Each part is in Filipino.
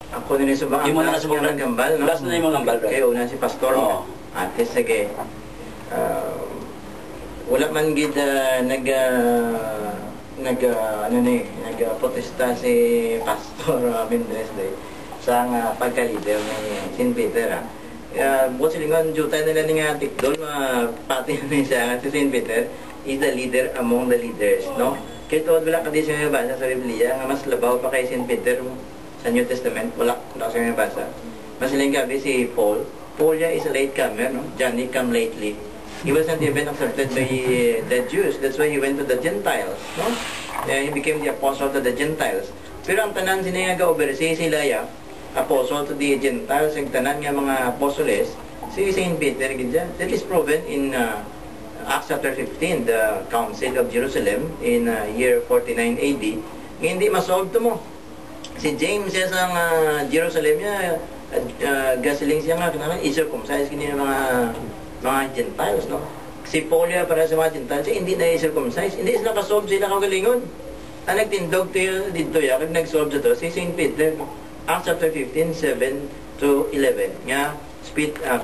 Ako nila subang Di mo na ang subang ng gambal, no? Last na yung mga gambal, bro. Kaya una si Pastor. Oo. Ate, sige. Wala man gid nagprotesta si Pastor Mendres day sa pagka-leader ng St. Peter. Buot silingon, jutay nila ni nga tikdol, pati na siya, si St. Peter is the leader among the leaders, no? Kaya tuwad wala ka di siya nabasa sa Biblia, nga mas labaw pa kay St. Peter sa New Testament, wala siya nabasa. Mas siling gabi si Paul. Paul is a late comer, no? Johnny come lately. He was not even accepted by the Jews. That's why he went to the Gentiles, no? He became the apostle to the Gentiles. Pero ang tanan sinayaga oversee sila apostle to the Gentiles, ang tanan nga mga apostoles, si St. Peter, that is proven in Acts chapter 15, the Council of Jerusalem in year 49 AD. Hindi masolve to mo. Si James siya sa Jerusalem niya, gasiling siya nga, kanaman, i-circumcise kanya mga Gentiles, no? Si Paul para sa mga Gentiles, hindi na i-circumcise, hindi sila kasolve sila kagalingon. Ang nagtindog dito kag nag-solve to si St. Peter, Acts chapter 15, 7 to 11. Nga,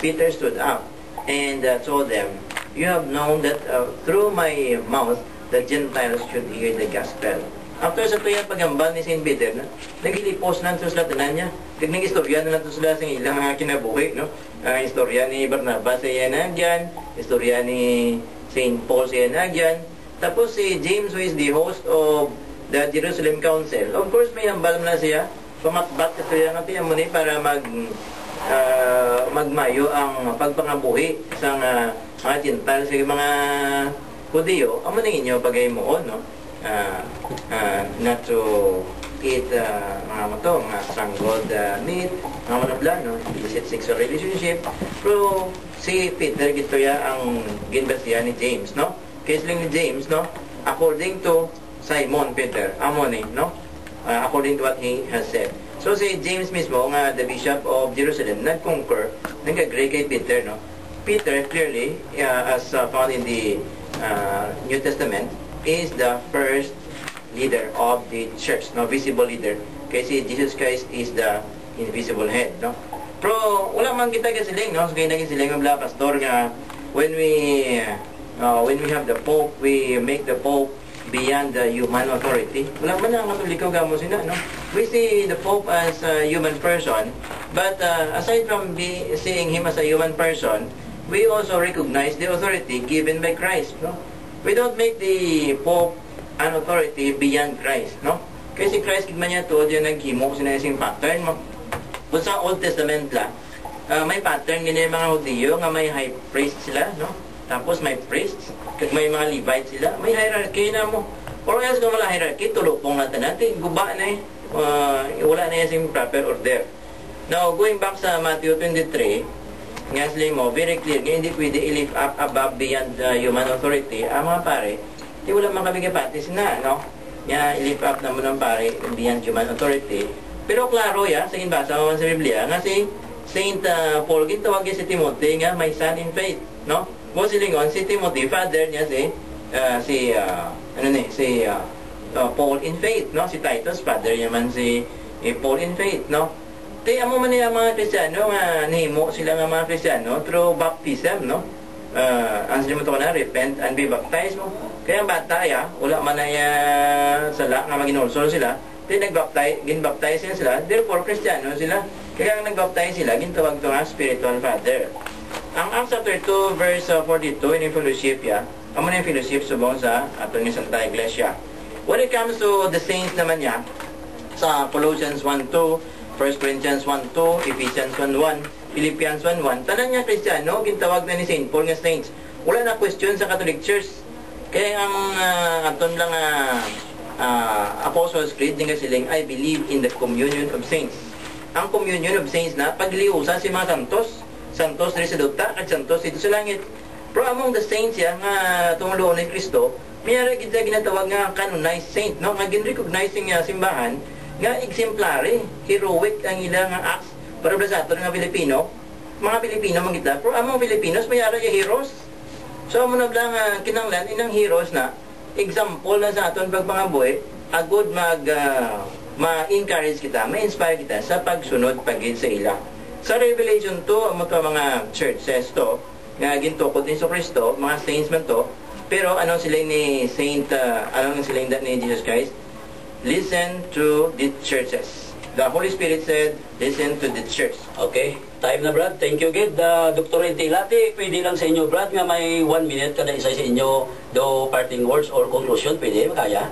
Peter stood up and told them, "You have known that through my mouth the Gentiles should hear the gospel." After sa tuya pagambal ni St. Peter, nagilipos na sila tanan niya. Tignan istorya na nato sila sa ilang kinabuhi, no? Istorya ni Barnabas sa Yanagyan, istorya ni St. Paul sa Yanagyan. Tapos si James, who is the host of the Jerusalem Council, of course may hambal na siya. Pamatbat ito yan natin mo ni para magmayo ang pagpangabuhi sa mga Gentiles sa mga Hudiyo. Amo na inyo pagay mo, no? Not to eat mga sanggol meat, mga manabla, no? Illicit sexual relationship. Pero si Peter gito ang ginbasiya ni James, no? Kaya ni James, no? According to Simon Peter, amo ni, no? According to what he has said. So si James mismo, the Bishop of Jerusalem, nag-concur, nag-agree kay Peter, no? Peter clearly, as found in the New Testament, is the first leader of the church, no? Visible leader. Kasi Jesus Christ is the invisible head, no? Pero wala man kita kasiling, no? So kaya naging ang bla pastor nga when we have the Pope, we make the Pope beyond the human authority. Wala man ang Katoliko gamo sila, no? We see the Pope as a human person, but aside from seeing him as a human person, we also recognize the authority given by Christ, no? We don't make the Pope an authority beyond Christ, no? Kasi Christ kigman niya to, yung naghimo sinasing pattern mo. Kung sa Old Testament la, may pattern ganyan mga Hudiyo nga may high priest sila, no? Tapos may priests, kag may mga Levites sila, may hierarchy na mo. Or else kung wala hierarchy, tulupong natin natin, guba na wala na yung proper order. Now, going back sa Matthew 23, nga sila mo, very clear, nga hindi pwede i-lift up above beyond human authority, ang mga pare, di wala makabigapatis na, no? Nga i-lift up naman ng pare beyond human authority. Pero klaro sa ginbasa mo sa Biblia, nga si Saint Paul, gintawag si Timothy nga may son in faith, no? Mo silingon, si Timothy, father niya si Paul in faith, no? Si Titus, father niya man si Paul in faith, no? Kaya mo man niya mga Kristiyano, nahimo sila nga mga Kristiyano through baptism, no? Ang sila mo ito na, repent and be baptized, no? Kaya ang bata, wala man na sala nga maginulsol sila, gin-baptize sila, therefore Kristiyano sila. Kaya ang nag-baptize sila, gintawag ito nga spiritual father. Ang Acts chapter 2, verse 42, in fellowship, amo na yung fellowship subong sa atong Santa Iglesia. When it comes to the saints naman sa Colossians 1:2, 1 Corinthians 1:2, Ephesians 1:1, Philippians 1:1, tanan nga Kristiyano, gintawag na ni Saint Paul nga saints. Wala na question sa Catholic Church. Kaya ang aton lang Apostles' Creed, nga siling, I believe in the communion of saints. Ang communion of saints na pagliusa si mga santos rin sa duta at santos dito sa langit. Pero among the saints nga tumuloon ni Kristo, mayroon kita ginatawag nga canonized saint, no? Nga gin-recognizing simbahan nga exemplary, heroic ang ilang acts para sa ato nga Pilipino. Mga Pilipino mangita, pero among Filipinos mayroon yung heroes. So amo na lang kinanglan inang heroes na example na sa aton pagpangabuhi, agud ma-encourage kita, ma-inspire kita sa pagsunod pagin sa ila. Sa Revelation 2, ang mga churches to, nga gintukod ni Kristo, mga saints man to, pero anong sila ni anong sila ni Jesus Christ? Listen to the churches. The Holy Spirit said, listen to the church. Okay, time na Brad. Thank you Gid. Dr. Intilati, pwede lang sa inyo Brad nga may 1 minute kada isa sa inyo do parting words or conclusion, pwede, kaya?